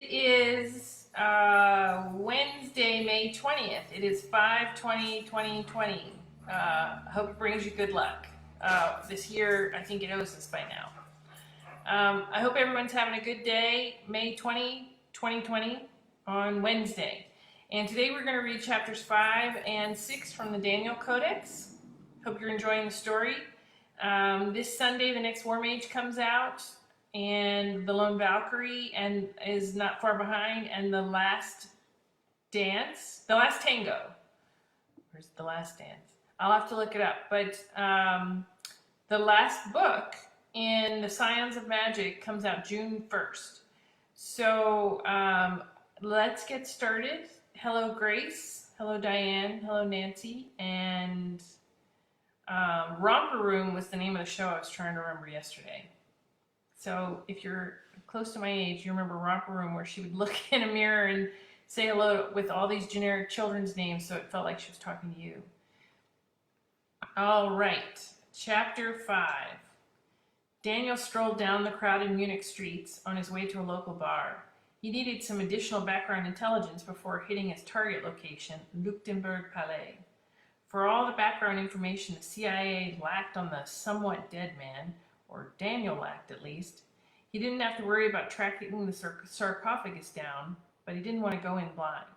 It is Wednesday, May 20th. It is 5/20/2020. Hope it brings you good luck. This year, I think it owes us by now. I hope everyone's having a good day, May 20, 2020, on Wednesday. And today we're going to read chapters 5 and 6 from the Daniel Codex. Hope you're enjoying the story. This Sunday, the next War Mage comes out, and the Lone Valkyrie and is not far behind, and the Last Dance, the Last Tango. Where's the Last Dance? I'll have to look it up. But the last book in the Scions of Magic comes out June 1st. So let's get started. Hello, Grace. Hello, Diane. Hello, Nancy. And Romper Room was the name of the show I was trying to remember yesterday. So if you're close to my age, you remember Romper Room, where she would look in a mirror and say hello with all these generic children's names, so it felt like she was talking to you. All right, chapter 5. Daniel strolled down the crowded Munich streets on his way to a local bar. He needed some additional background intelligence before hitting his target location, Leuchtenberg Palais. For all the background information the CIA lacked on the somewhat dead man, or Daniel lacked at least, he didn't have to worry about tracking the sarcophagus down, but he didn't want to go in blind.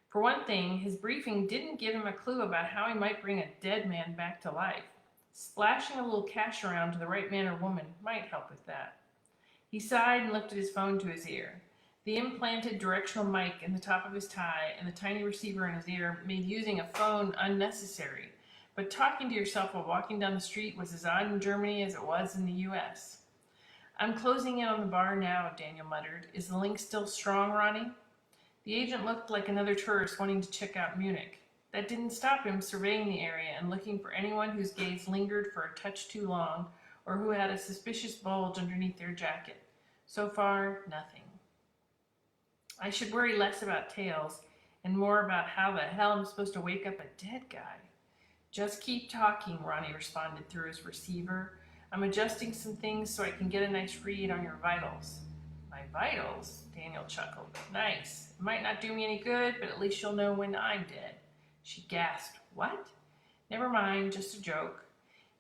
For one thing, his briefing didn't give him a clue about how he might bring a dead man back to life. Splashing a little cash around to the right man or woman might help with that. He sighed and lifted his phone to his ear. The implanted directional mic in the top of his tie and the tiny receiver in his ear made using a phone unnecessary, but talking to yourself while walking down the street was as odd in Germany as it was in the US. "I'm closing in on the bar now," Daniel muttered. "Is the link still strong, Ronnie?" The agent looked like another tourist wanting to check out Munich. That didn't stop him surveying the area and looking for anyone whose gaze lingered for a touch too long, or who had a suspicious bulge underneath their jacket. So far, nothing. "I should worry less about tails and more about how the hell I'm supposed to wake up a dead guy." "Just keep talking," Ronnie responded through his receiver. "I'm adjusting some things so I can get a nice read on your vitals." "My vitals?" Daniel chuckled. "Nice. It might not do me any good, but at least you'll know when I'm dead." She gasped. "What?" "Never mind, just a joke."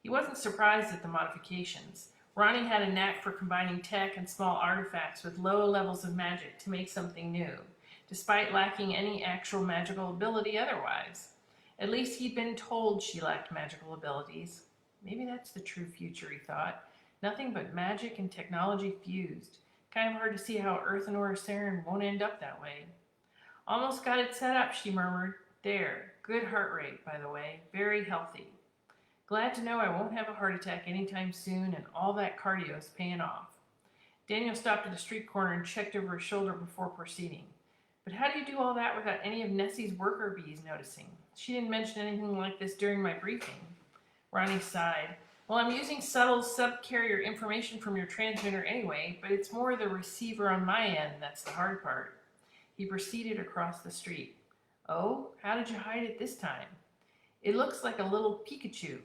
He wasn't surprised at the modifications. Ronnie had a knack for combining tech and small artifacts with low levels of magic to make something new, despite lacking any actual magical ability otherwise. At least he'd been told she lacked magical abilities. Maybe that's the true future, he thought. Nothing but magic and technology fused. Kind of hard to see how Earth and Sarin won't end up that way. "Almost got it set up," she murmured. "There. Good heart rate, by the way. Very healthy. Glad to know I won't have a heart attack anytime soon, and all that cardio is paying off." Daniel stopped at a street corner and checked over his shoulder before proceeding. "But how do you do all that without any of Nessie's worker bees noticing? She didn't mention anything like this during my briefing." Ronnie sighed. "Well, I'm using subtle subcarrier information from your transmitter anyway, but it's more the receiver on my end that's the hard part." He proceeded across the street. "Oh, how did you hide it this time?" "It looks like a little Pikachu.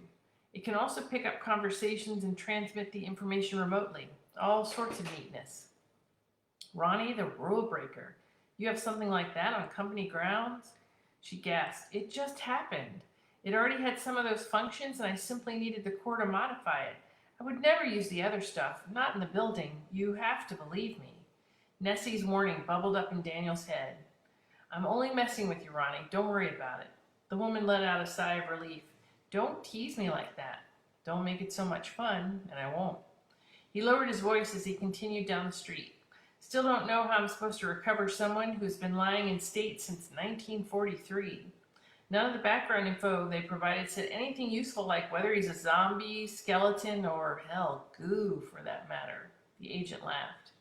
It can also pick up conversations and transmit the information remotely. All sorts of neatness." "Ronnie, the rule breaker. You have something like that on company grounds?" She gasped. "It just happened. It already had some of those functions, and I simply needed the core to modify it. I would never use the other stuff, not in the building. You have to believe me." Nessie's warning bubbled up in Daniel's head. "I'm only messing with you, Ronnie. Don't worry about it." The woman let out a sigh of relief. "Don't tease me like that. Don't make it so much fun, and I won't." He lowered his voice as he continued down the street. "Still don't know how I'm supposed to recover someone who's been lying in state since 1943. None of the background info they provided said anything useful like whether he's a zombie, skeleton, or hell, goo for that matter." The agent laughed.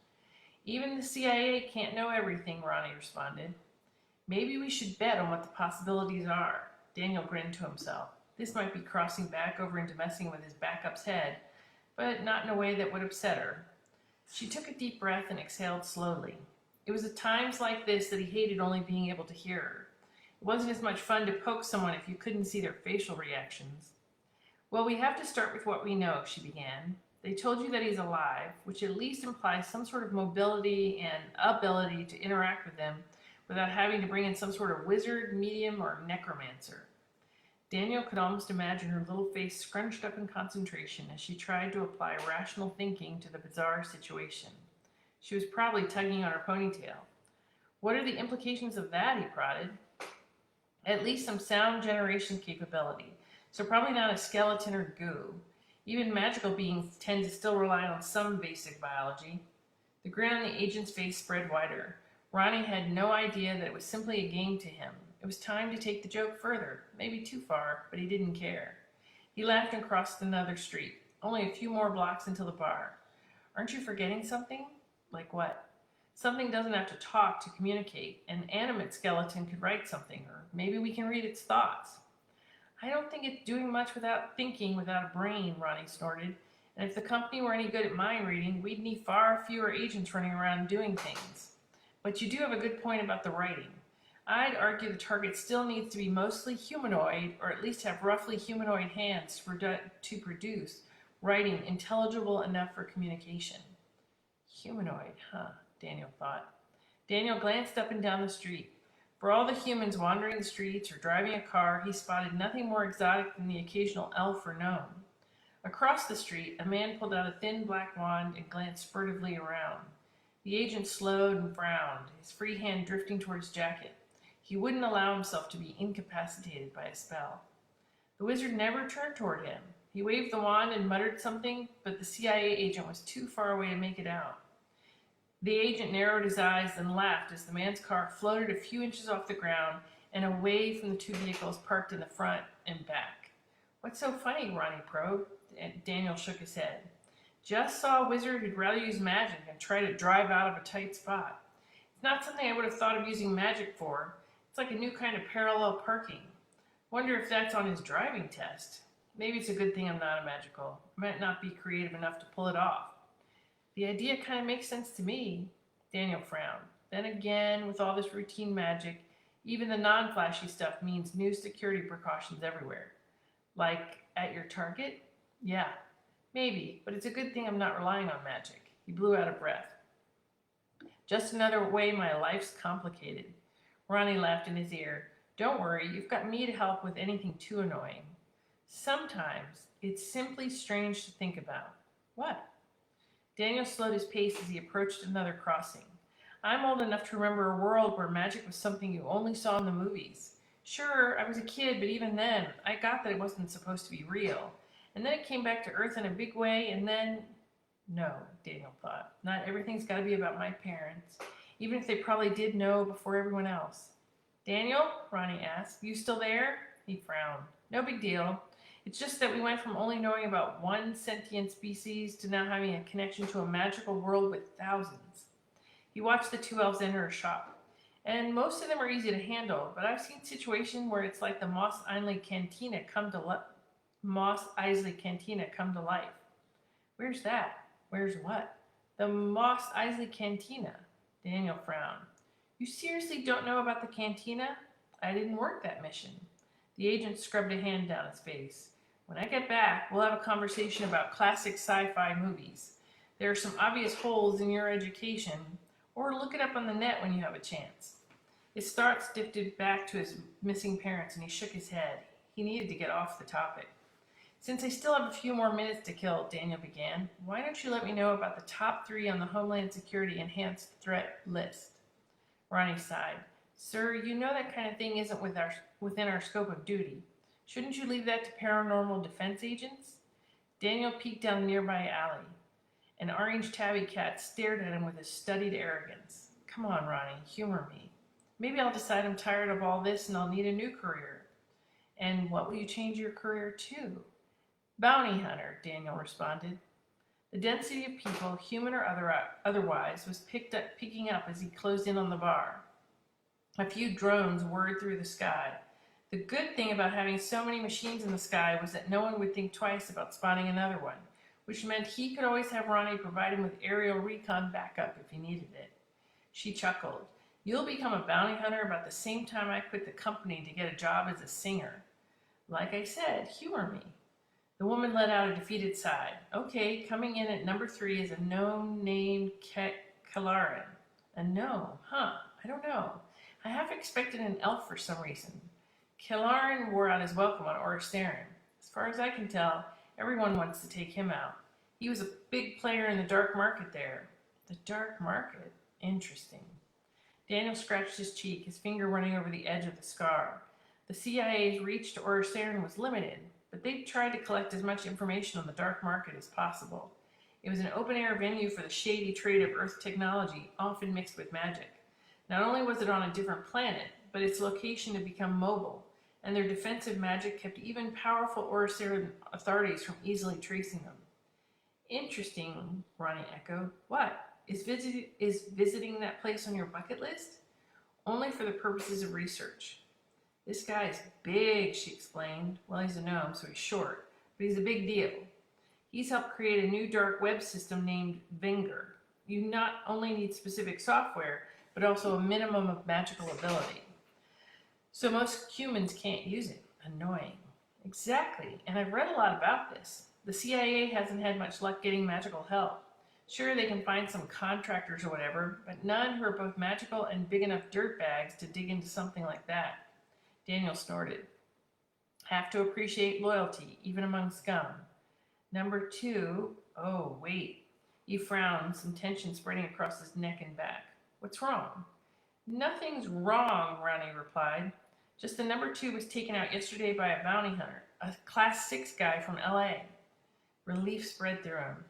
"Even the CIA can't know everything," Ronnie responded. "Maybe we should bet on what the possibilities are." Daniel grinned to himself. This might be crossing back over into messing with his backup's head, but not in a way that would upset her. She took a deep breath and exhaled slowly. It was at times like this that he hated only being able to hear her. It wasn't as much fun to poke someone if you couldn't see their facial reactions. "Well, we have to start with what we know," she began. They told you that he's alive, which at least implies some sort of mobility and ability to interact with them without having to bring in some sort of wizard, medium, or necromancer. Daniel could almost imagine her little face scrunched up in concentration as she tried to apply rational thinking to the bizarre situation. She was probably tugging on her ponytail. What are the implications of that, he prodded. At least some sound generation capability, so probably not a skeleton or goo. Even magical beings tend to still rely on some basic biology. The grin on the agent's face spread wider. Ronnie had no idea that it was simply a game to him. It was time to take the joke further, maybe too far, but he didn't care. He laughed and crossed another street, only a few more blocks until the bar. Aren't you forgetting something? Like what? Something doesn't have to talk to communicate. An animate skeleton could write something, or maybe we can read its thoughts. I don't think it's doing much without thinking without a brain, Ronnie snorted. And if the company were any good at mind reading, we'd need far fewer agents running around doing things. But you do have a good point about the writing. I'd argue the target still needs to be mostly humanoid, or at least have roughly humanoid hands to produce writing intelligible enough for communication. Humanoid, huh? Daniel thought. Daniel glanced up and down the street. For all the humans wandering the streets or driving a car, he spotted nothing more exotic than the occasional elf or gnome. Across the street, a man pulled out a thin black wand and glanced furtively around. The agent slowed and frowned, his free hand drifting toward his jacket. He wouldn't allow himself to be incapacitated by a spell. The wizard never turned toward him. He waved the wand and muttered something, but the CIA agent was too far away to make it out. The agent narrowed his eyes and laughed as the man's car floated a few inches off the ground and away from the two vehicles parked in the front and back. What's so funny, Ronnie probed. Daniel shook his head. Just saw a wizard who'd rather use magic and try to drive out of a tight spot. It's not something I would have thought of using magic for. It's like a new kind of parallel parking. Wonder if that's on his driving test. Maybe it's a good thing I'm not a magical. I might not be creative enough to pull it off. The idea kind of makes sense to me. Daniel frowned. Then again, with all this routine magic, even the non-flashy stuff means new security precautions everywhere. Like at your target? Yeah, maybe, but it's a good thing I'm not relying on magic. He blew out of breath. Just another way my life's complicated. Ronnie laughed in his ear. Don't worry, you've got me to help with anything too annoying. Sometimes it's simply strange to think about. What? Daniel slowed his pace as he approached another crossing. I'm old enough to remember a world where magic was something you only saw in the movies. Sure, I was a kid, but even then, I got that it wasn't supposed to be real. And then it came back to Earth in a big way, and then... No, Daniel thought. Not everything's got to be about my parents, even if they probably did know before everyone else. Daniel? Ronnie asked. You still there? He frowned. No big deal. It's just that we went from only knowing about one sentient species to now having a connection to a magical world with thousands. He watched the two elves enter a shop. And most of them are easy to handle, but I've seen situations where it's like the Mos Eisley Cantina come to life. Where's that? Where's what? The Mos Eisley Cantina. Daniel frowned. You seriously don't know about the cantina? I didn't work that mission. The agent scrubbed a hand down his face. When I get back, we'll have a conversation about classic sci-fi movies. There are some obvious holes in your education, or look it up on the net when you have a chance. His thoughts drifted back to his missing parents, and he shook his head. He needed to get off the topic. Since I still have a few more minutes to kill, Daniel began, why don't you let me know about the top 3 on the Homeland Security Enhanced Threat list? Ronnie sighed. Sir, you know that kind of thing isn't within our scope of duty. Shouldn't you leave that to paranormal defense agents? Daniel peeked down the nearby alley. An orange tabby cat stared at him with a studied arrogance. Come on, Ronnie, humor me. Maybe I'll decide I'm tired of all this and I'll need a new career. And what will you change your career to? Bounty hunter, Daniel responded. The density of people, human or otherwise, was picking up as he closed in on the bar. A few drones whirred through the sky. The good thing about having so many machines in the sky was that no one would think twice about spotting another one, which meant he could always have Ronnie provide him with aerial recon backup if he needed it. She chuckled. You'll become a bounty hunter about the same time I quit the company to get a job as a singer. Like I said, humor me. The woman let out a defeated sigh. Okay, coming in at number 3 is a gnome named Kalarin. A gnome, huh? I don't know. I half expected an elf for some reason. Kalarin wore out his welcome on Oristarin. As far as I can tell, everyone wants to take him out. He was a big player in the dark market there. The dark market? Interesting. Daniel scratched his cheek, his finger running over the edge of the scar. The CIA's reach to Oristarin was limited, but they tried to collect as much information on the dark market as possible. It was an open-air venue for the shady trade of Earth technology, often mixed with magic. Not only was it on a different planet, but its location had become mobile, and their defensive magic kept even powerful Oristarin authorities from easily tracing them. Interesting, Ronnie echoed. What? Is visiting that place on your bucket list? Only for the purposes of research. This guy's big, she explained. Well, he's a gnome, so he's short, but he's a big deal. He's helped create a new dark web system named Venger. You not only need specific software, but also a minimum of magical ability. So most humans can't use it. Annoying. Exactly, and I've read a lot about this. The CIA hasn't had much luck getting magical help. Sure, they can find some contractors or whatever, but none who are both magical and big enough dirtbags to dig into something like that. Daniel snorted. Have to appreciate loyalty, even among scum. Number 2, oh, wait. He frowned, some tension spreading across his neck and back. What's wrong? Nothing's wrong, Ronnie replied. Just the number 2 was taken out yesterday by a bounty hunter, a class 6 guy from LA. Relief spread through him.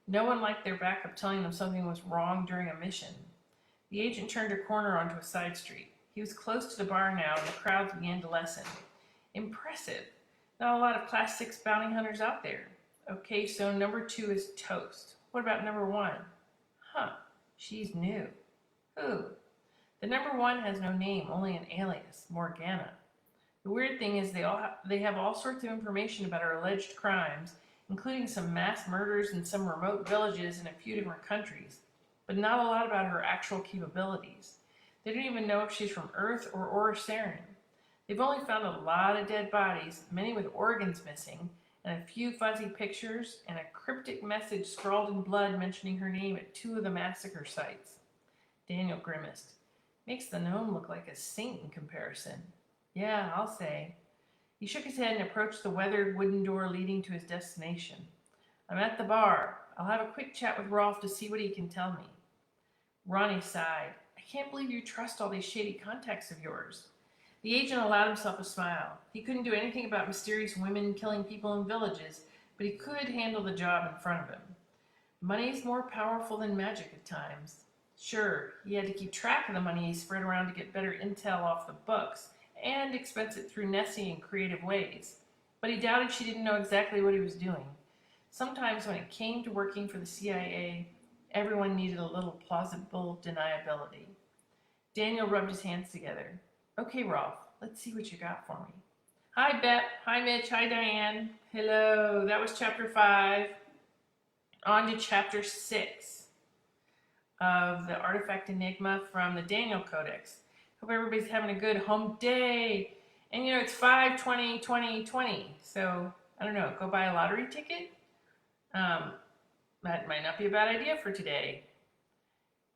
No one liked their backup telling them something was wrong during a mission. The agent turned a corner onto a side street. He was close to the bar now, and the crowds began to lessen. Impressive. Not a lot of class 6 bounty hunters out there. Okay, so number 2 is toast. What about number 1? Huh, she's new. Who? The number 1 has no name, only an alias, Morgana. The weird thing is they have all sorts of information about her alleged crimes, including some mass murders in some remote villages in a few different countries, but not a lot about her actual capabilities. They don't even know if she's from Earth or Oristarin. They've only found a lot of dead bodies, many with organs missing, and a few fuzzy pictures, and a cryptic message scrawled in blood mentioning her name at 2 of the massacre sites. Daniel grimaced. Makes the gnome look like a saint in comparison. Yeah, I'll say. He shook his head and approached the weathered wooden door leading to his destination. I'm at the bar. I'll have a quick chat with Rolf to see what he can tell me. Ronnie sighed. I can't believe you trust all these shady contacts of yours. The agent allowed himself a smile. He couldn't do anything about mysterious women killing people in villages, but he could handle the job in front of him. Money's more powerful than magic at times. Sure, he had to keep track of the money he spread around to get better intel off the books, and expense it through Nessie in creative ways. But he doubted she didn't know exactly what he was doing. Sometimes when it came to working for the CIA, everyone needed a little plausible deniability. Daniel rubbed his hands together. Okay, Rolf, let's see what you got for me. Hi, Bep. Hi, Mitch. Hi, Diane. Hello. That was chapter 5. On to chapter 6 of the Artifact Enigma from the Daniel Codex. Hope everybody's having a good home day. And you know, it's 5/20/2020. So, I don't know, go buy a lottery ticket? That might not be a bad idea for today.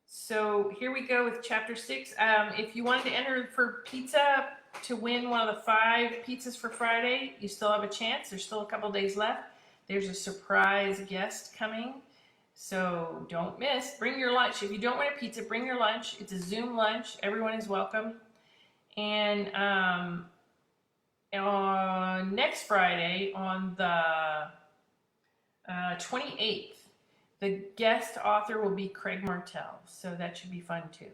So here we go with chapter 6. If you wanted to enter for pizza to win one of the 5 pizzas for Friday, you still have a chance. There's still a couple days left. There's a surprise guest coming. So don't miss. Bring your lunch. If you don't want a pizza, bring your lunch. It's a Zoom lunch. Everyone is welcome. And on next Friday, on the 28th, the guest author will be Craig Martell. So that should be fun too.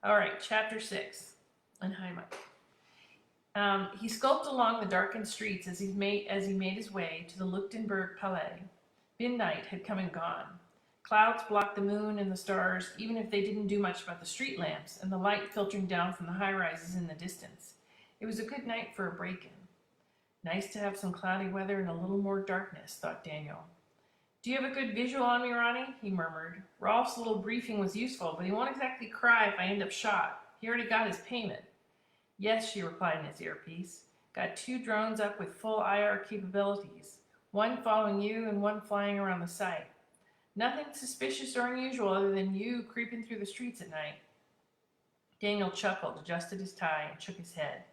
All right, chapter 6. And hi, Mike. He skulked along the darkened streets as he made his way to the Leuchtenberg Palais. Midnight had come and gone. Clouds blocked the moon and the stars, even if they didn't do much about the street lamps and the light filtering down from the high-rises in the distance. It was a good night for a break-in. Nice to have some cloudy weather and a little more darkness, thought Daniel. Do you have a good visual on me, Ronnie? He murmured. Rolf's little briefing was useful, but he won't exactly cry if I end up shot. He already got his payment. Yes, she replied in his earpiece. Got 2 drones up with full IR capabilities. one following you and one flying around the site. Nothing suspicious or unusual other than you creeping through the streets at night. Daniel chuckled, adjusted his tie, and shook his head.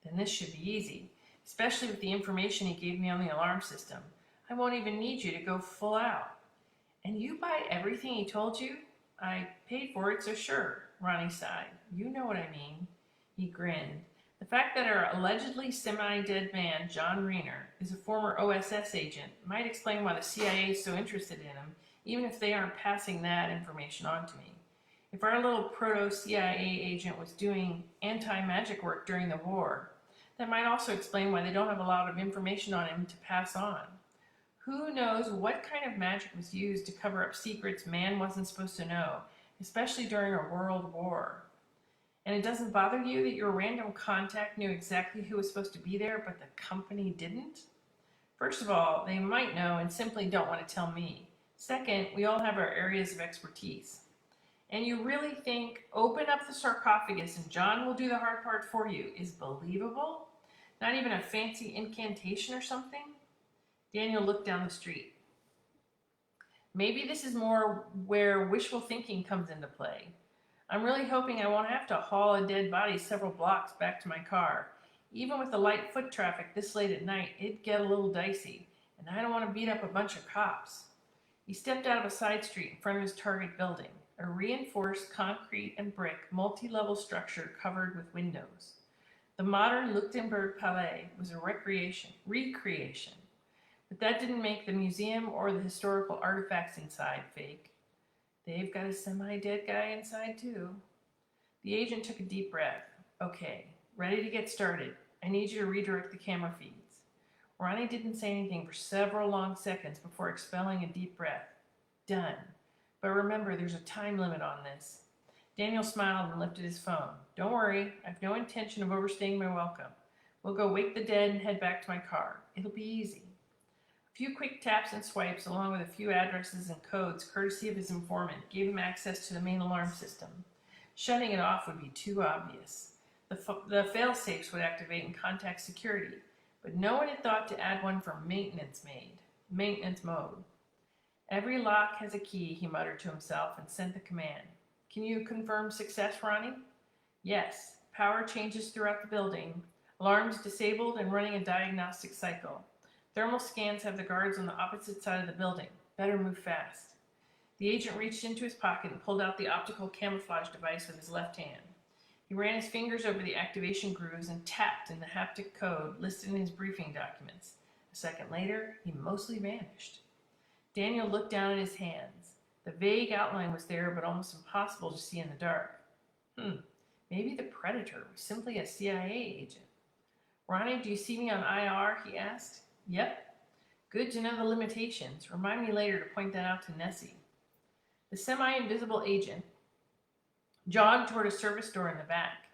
Then this should be easy, especially with the information he gave me on the alarm system. I won't even need you to go full out. And you buy everything he told you? I paid for it, so sure, Ronnie sighed. You know what I mean. He grinned. The fact that our allegedly semi-dead man, John Rayner, is a former OSS agent might explain why the CIA is so interested in him, even if they aren't passing that information on to me. If our little proto-CIA agent was doing anti-magic work during the war, that might also explain why they don't have a lot of information on him to pass on. Who knows what kind of magic was used to cover up secrets man wasn't supposed to know, especially during a world war. And it doesn't bother you that your random contact knew exactly who was supposed to be there, but the company didn't? First of all, they might know and simply don't want to tell me. Second, we all have our areas of expertise. And you really think open up the sarcophagus and John will do the hard part for you is believable? Not even a fancy incantation or something? Daniel looked down the street. Maybe this is more where wishful thinking comes into play. I'm really hoping I won't have to haul a dead body several blocks back to my car. Even with the light foot traffic this late at night, it'd get a little dicey, and I don't want to beat up a bunch of cops. He stepped out of a side street in front of his target building, a reinforced concrete and brick multi-level structure covered with windows. The modern Luxembourg Palais was a recreation, but that didn't make the museum or the historical artifacts inside fake. They've got a semi-dead guy inside too. The agent took a deep breath. Okay, ready to get started. I need you to redirect the camera feeds. Ronnie didn't say anything for several long seconds before expelling a deep breath. Done. But remember, there's a time limit on this. Daniel smiled and lifted his phone. Don't worry, I've no intention of overstaying my welcome. We'll go wake the dead and head back to my car. It'll be easy. A few quick taps and swipes, along with a few addresses and codes, courtesy of his informant, gave him access to the main alarm system. Shutting it off would be too obvious. The fail-safes would activate and contact security, but no one had thought to add one for maintenance mode. Every lock has a key, he muttered to himself and sent the command. Can you confirm success, Ronnie? Yes. Power changes throughout the building. Alarms disabled and running a diagnostic cycle. Thermal scans have the guards on the opposite side of the building. Better move fast. The agent reached into his pocket and pulled out the optical camouflage device with his left hand. He ran his fingers over the activation grooves and tapped in the haptic code listed in his briefing documents. A second later, he mostly vanished. Daniel looked down at his hands. The vague outline was there, but almost impossible to see in the dark. Maybe the Predator was simply a CIA agent. Ronnie, do you see me on IR? He asked. Yep. Good to know the limitations. Remind me later to point that out to Nessie. The semi-invisible agent jogged toward a service door in the back.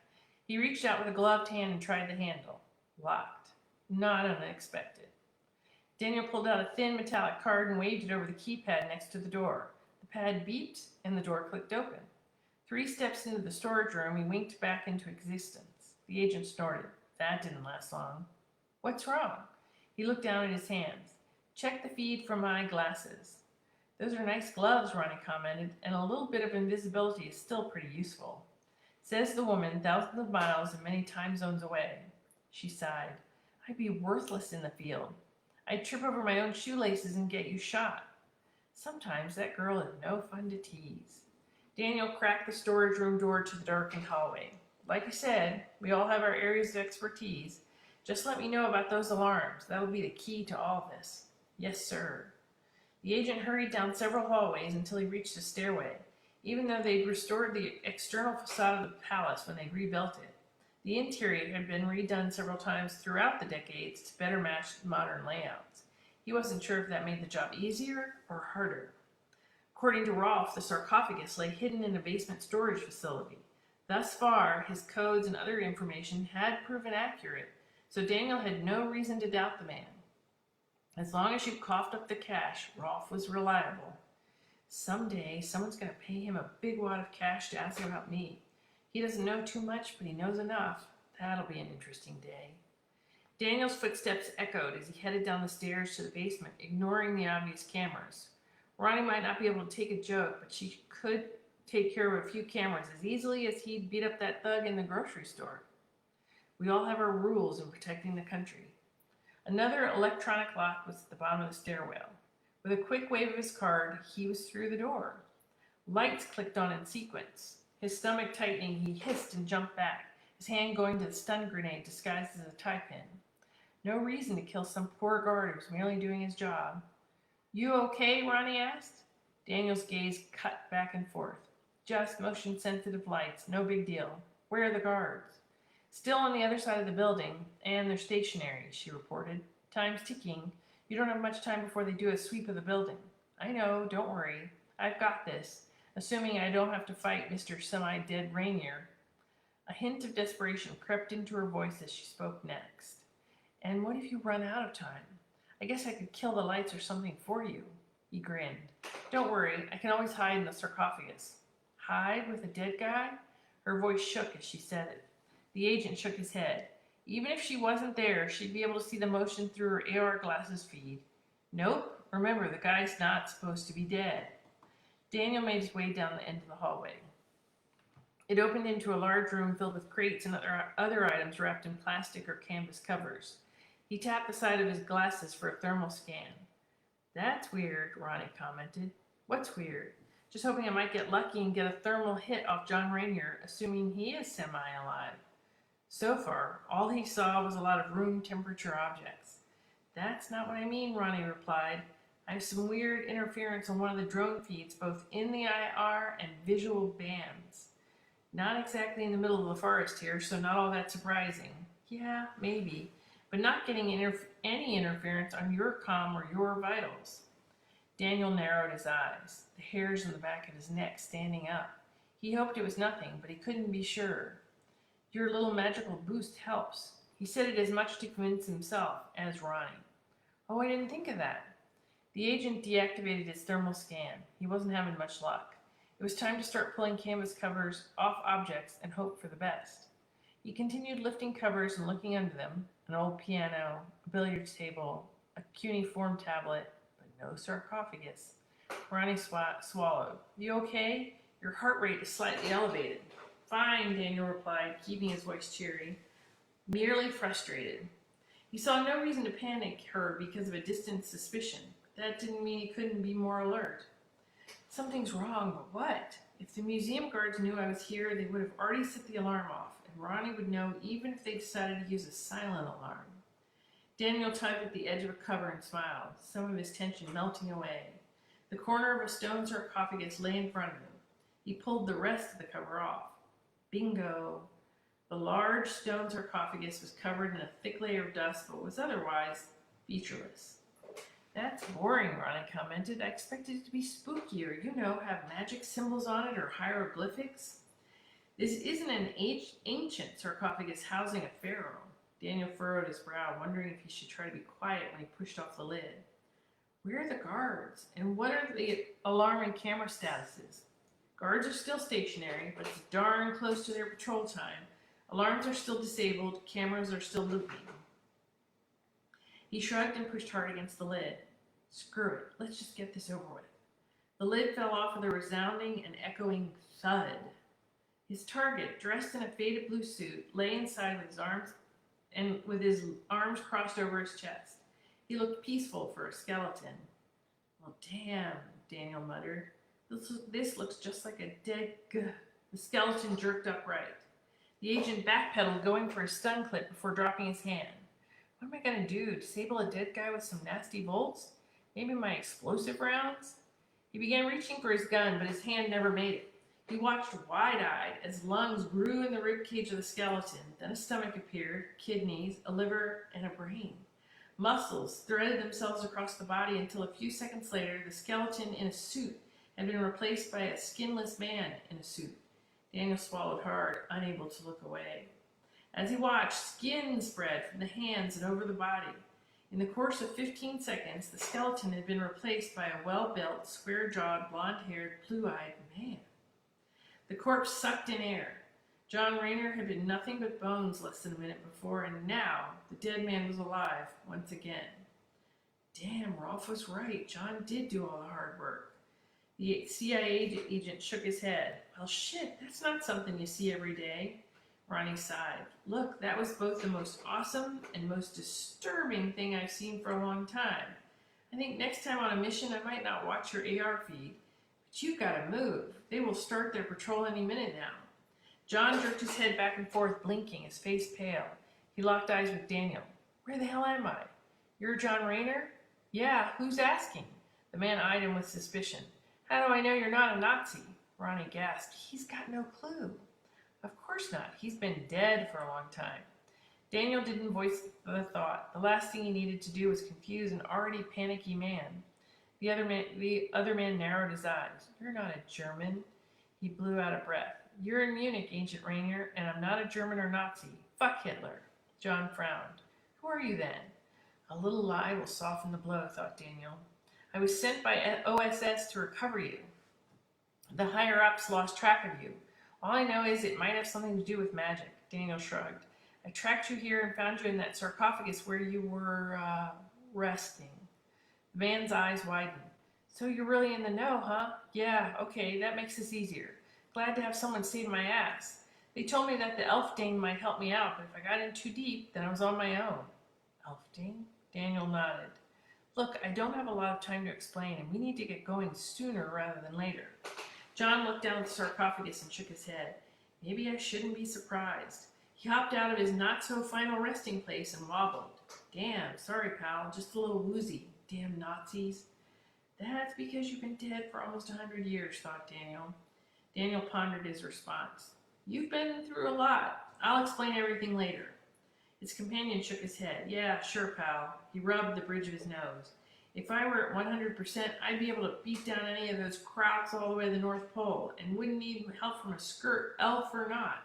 He reached out with a gloved hand and tried the handle. Locked. Not unexpected. Daniel pulled out a thin metallic card and waved it over the keypad next to the door. The pad beeped and the door clicked open. 3 steps into the storage room, he winked back into existence. The agent snorted. That didn't last long. What's wrong? He looked down at his hands. Check the feed from my glasses. Those are nice gloves, Ronnie commented, and a little bit of invisibility is still pretty useful. Says the woman, thousands of miles and many time zones away. She sighed. I'd be worthless in the field. I'd trip over my own shoelaces and get you shot. Sometimes that girl is no fun to tease. Daniel cracked the storage room door to the darkened hallway. Like I said, we all have our areas of expertise. Just let me know about those alarms. That'll be the key to all this. Yes, sir. The agent hurried down several hallways until he reached a stairway. Even though they'd restored the external facade of the palace when they rebuilt it, the interior had been redone several times throughout the decades to better match modern layouts. He wasn't sure if that made the job easier or harder. According to Rolf, the sarcophagus lay hidden in a basement storage facility. Thus far, his codes and other information had proven accurate, so Daniel had no reason to doubt the man. As long as you coughed up the cash, Rolf was reliable. Someday, someone's going to pay him a big wad of cash to ask about me. He doesn't know too much, but he knows enough. That'll be an interesting day. Daniel's footsteps echoed as he headed down the stairs to the basement, ignoring the obvious cameras. Ronnie might not be able to take a joke, but she could take care of a few cameras as easily as he'd beat up that thug in the grocery store. We all have our rules in protecting the country. Another electronic lock was at the bottom of the stairwell. With a quick wave of his card, he was through the door. Lights clicked on in sequence. His stomach tightening, he hissed and jumped back, his hand going to the stun grenade disguised as a tie pin. No reason to kill some poor guard who was merely doing his job. You okay? Ronnie asked. Daniel's gaze cut back and forth. Just motion-sensitive lights, no big deal. Where are the guards? Still on the other side of the building, and they're stationary, she reported. Time's ticking. You don't have much time before they do a sweep of the building. I know, don't worry. I've got this, assuming I don't have to fight Mr. Semi-Dead Rainier. A hint of desperation crept into her voice as she spoke next. And what if you run out of time? I guess I could kill the lights or something for you. He grinned. Don't worry, I can always hide in the sarcophagus. Hide with a dead guy? Her voice shook as she said it. The agent shook his head. Even if she wasn't there, she'd be able to see the motion through her AR glasses feed. Nope, remember, the guy's not supposed to be dead. Daniel made his way down the end of the hallway. It opened into a large room filled with crates and other items wrapped in plastic or canvas covers. He tapped the side of his glasses for a thermal scan. That's weird, Ronnie commented. What's weird? Just hoping I might get lucky and get a thermal hit off John Rainier, assuming he is semi-alive. So far, all he saw was a lot of room temperature objects. That's not what I mean, Ronnie replied. I have some weird interference on one of the drone feeds, both in the IR and visual bands. Not exactly in the middle of the forest here, so not all that surprising. Yeah, maybe. But not getting any interference on your comm or your vitals. Daniel narrowed his eyes, the hairs on the back of his neck standing up. He hoped it was nothing, but he couldn't be sure. Your little magical boost helps. He said it as much to convince himself as Ronnie. Oh, I didn't think of that. The agent deactivated his thermal scan. He wasn't having much luck. It was time to start pulling canvas covers off objects and hope for the best. He continued lifting covers and looking under them. An old piano, a billiards table, a cuneiform tablet, but no sarcophagus. Ronnie swallowed. You okay? Your heart rate is slightly elevated. Fine, Daniel replied, keeping his voice cheery. Merely frustrated. He saw no reason to panic her because of a distant suspicion. That didn't mean he couldn't be more alert. Something's wrong, but what? If the museum guards knew I was here, they would have already set the alarm off. Ronnie would know even if they decided to use a silent alarm. Daniel tugged at the edge of a cover and smiled, some of his tension melting away. The corner of a stone sarcophagus lay in front of him. He pulled the rest of the cover off. Bingo! The large stone sarcophagus was covered in a thick layer of dust, but was otherwise featureless. That's boring, Ronnie commented. I expected it to be spookier, have magic symbols on it or hieroglyphics. This isn't an ancient sarcophagus housing a pharaoh. Daniel furrowed his brow, wondering if he should try to be quiet when he pushed off the lid. Where are the guards? And what are the alarming camera statuses? Guards are still stationary, but it's darn close to their patrol time. Alarms are still disabled, cameras are still looping. He shrugged and pushed hard against the lid. Screw it, let's just get this over with. The lid fell off with a resounding and echoing thud. His target, dressed in a faded blue suit, lay inside with his arms crossed over his chest. He looked peaceful for a skeleton. Well, damn, Daniel muttered. This looks just like a dead The skeleton jerked upright. The agent backpedaled, going for a stun clip before dropping his hand. What am I going to do? Disable a dead guy with some nasty bolts? Maybe my explosive rounds? He began reaching for his gun, but his hand never made it. He watched wide-eyed as lungs grew in the ribcage of the skeleton. Then a stomach appeared, kidneys, a liver, and a brain. Muscles threaded themselves across the body until a few seconds later, the skeleton in a suit had been replaced by a skinless man in a suit. Daniel swallowed hard, unable to look away. As he watched, skin spread from the hands and over the body. In the course of 15 seconds, the skeleton had been replaced by a well-built, square-jawed, blonde-haired, blue-eyed man. The corpse sucked in air. John Rayner had been nothing but bones less than a minute before, and now the dead man was alive once again. Damn, Rolf was right. John did do all the hard work. The CIA agent shook his head. Well, shit, that's not something you see every day. Ronnie sighed. Look, that was both the most awesome and most disturbing thing I've seen for a long time. I think next time on a mission I might not watch your AR feed. But you've got to move. They will start their patrol any minute now. John jerked his head back and forth, blinking, his face pale. He locked eyes with Daniel. Where the hell am I? You're John Rayner? Yeah, who's asking? The man eyed him with suspicion. How do I know you're not a Nazi? Ronnie gasped. He's got no clue. Of course not. He's been dead for a long time. Daniel didn't voice the thought. The last thing he needed to do was confuse an already panicky man. The other man narrowed his eyes. You're not a German. He blew out a breath. You're in Munich, Agent Rainier, and I'm not a German or Nazi. Fuck Hitler. John frowned. Who are you then? A little lie will soften the blow, thought Daniel. I was sent by OSS to recover you. The higher-ups lost track of you. All I know is it might have something to do with magic. Daniel shrugged. I tracked you here and found you in that sarcophagus where you were, resting. The man's eyes widened. So you're really in the know, huh? Yeah, okay, that makes this easier. Glad to have someone save my ass. They told me that the Elfdane might help me out, but if I got in too deep, then I was on my own. Elfdane? Daniel nodded. Look, I don't have a lot of time to explain, and we need to get going sooner rather than later. John looked down at the sarcophagus and shook his head. Maybe I shouldn't be surprised. He hopped out of his not-so-final resting place and wobbled. Damn, sorry, pal, just a little woozy. Damn Nazis. That's because you've been dead for almost 100 years, thought Daniel. Daniel pondered his response. You've been through a lot. I'll explain everything later. His companion shook his head. Yeah, sure, pal. He rubbed the bridge of his nose. If I were at 100%, I'd be able to beat down any of those Krauts all the way to the North Pole and wouldn't need help from a skirt, elf or not.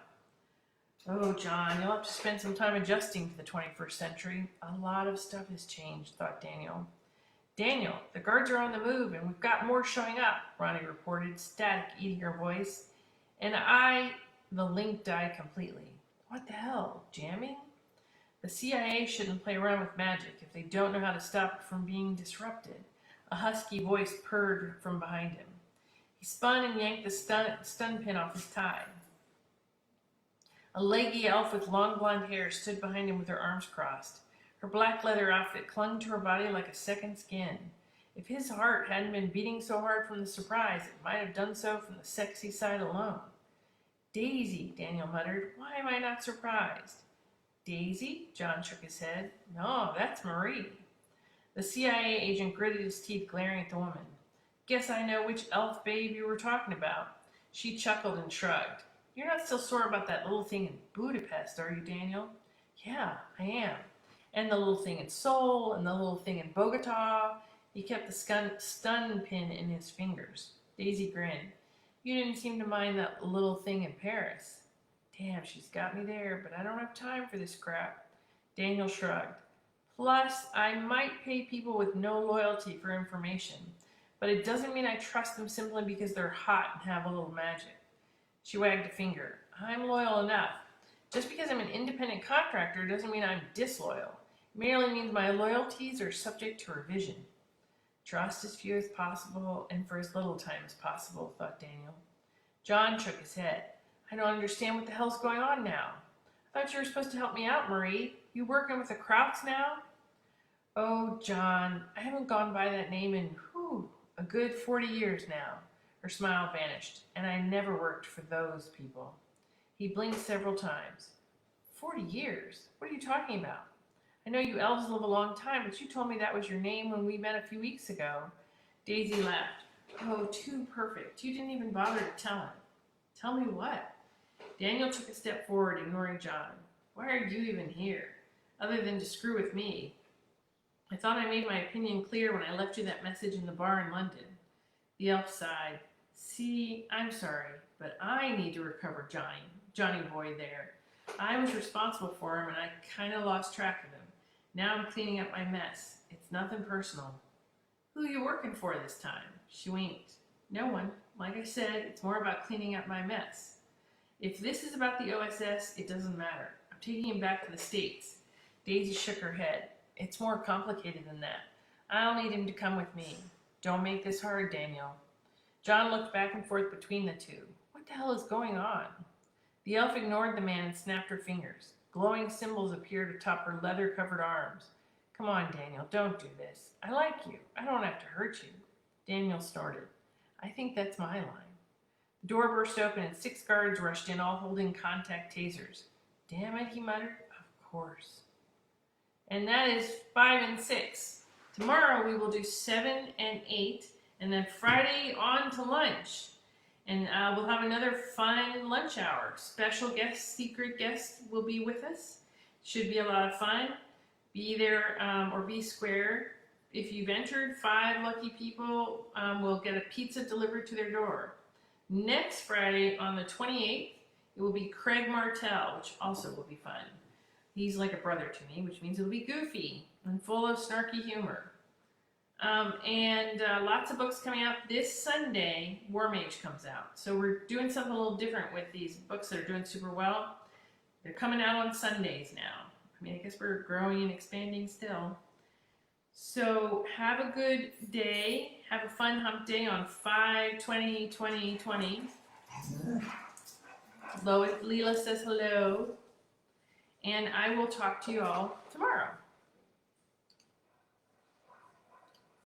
Oh, John, you'll have to spend some time adjusting to the 21st century. A lot of stuff has changed, thought Daniel. Daniel, the guards are on the move and we've got more showing up, Ronnie reported, static, eager voice. And the link died completely. What the hell, jamming? The CIA shouldn't play around with magic if they don't know how to stop it from being disrupted. A husky voice purred from behind him. He spun and yanked the stun pin off his tie. A leggy elf with long blonde hair stood behind him with her arms crossed. Her black leather outfit clung to her body like a second skin. If his heart hadn't been beating so hard from the surprise, it might have done so from the sexy side alone. Daisy, Daniel muttered. Why am I not surprised? Daisy? John shook his head. No, that's Marie. The CIA agent gritted his teeth, glaring at the woman. Guess I know which elf babe you were talking about. She chuckled and shrugged. You're not still sore about that little thing in Budapest, are you, Daniel? Yeah, I am. And the little thing in Seoul, and the little thing in Bogota. He kept the stun pin in his fingers. Daisy grinned. You didn't seem to mind that little thing in Paris. Damn, she's got me there, but I don't have time for this crap. Daniel shrugged. Plus, I might pay people with no loyalty for information, but it doesn't mean I trust them simply because they're hot and have a little magic. She wagged a finger. I'm loyal enough. Just because I'm an independent contractor doesn't mean I'm disloyal. It merely means my loyalties are subject to revision. Trust as few as possible and for as little time as possible, thought Daniel. John shook his head. I don't understand what the hell's going on now. I thought you were supposed to help me out, Marie. You working with the Krauts now? Oh, John, I haven't gone by that name in, a good 40 years now. Her smile vanished, and I never worked for those people. He blinked several times. 40 years? What are you talking about? I know you elves live a long time, but you told me that was your name when we met a few weeks ago. Daisy laughed. Oh, too perfect. You didn't even bother to tell him. Tell me what? Daniel took a step forward, ignoring John. Why are you even here? Other than to screw with me. I thought I made my opinion clear when I left you that message in the bar in London. The elf sighed. See, I'm sorry, but I need to recover Johnny boy there. I was responsible for him and I kind of lost track of him. Now I'm cleaning up my mess. It's nothing personal. Who are you working for this time? She winked. No one. Like I said, it's more about cleaning up my mess. If this is about the OSS, it doesn't matter. I'm taking him back to the States. Daisy shook her head. It's more complicated than that. I'll need him to come with me. Don't make this hard, Daniel. John looked back and forth between the two. What the hell is going on? The elf ignored the man and snapped her fingers. Glowing symbols appeared atop her leather-covered arms. Come on, Daniel, don't do this. I like you. I don't have to hurt you. Daniel snorted. I think that's my line. The door burst open and 6 guards rushed in, all holding contact tasers. Damn it, he muttered. Of course. And that is 5 and 6. Tomorrow we will do 7 and 8, and then Friday on to lunch. And we'll have another fun lunch hour. Special guest, secret guest will be with us. Should be a lot of fun. Be there or be square. If you've entered, 5 lucky people will get a pizza delivered to their door. Next Friday on the 28th, it will be Craig Martell, which also will be fun. He's like a brother to me, which means it'll be goofy and full of snarky humor. Lots of books coming out. This Sunday, War Mage comes out. So we're doing something a little different with these books that are doing super well. They're coming out on Sundays now. I mean, I guess we're growing and expanding still. So have a good day. Have a fun hump day on 5/20/2020. Leela says hello. And I will talk to you all tomorrow.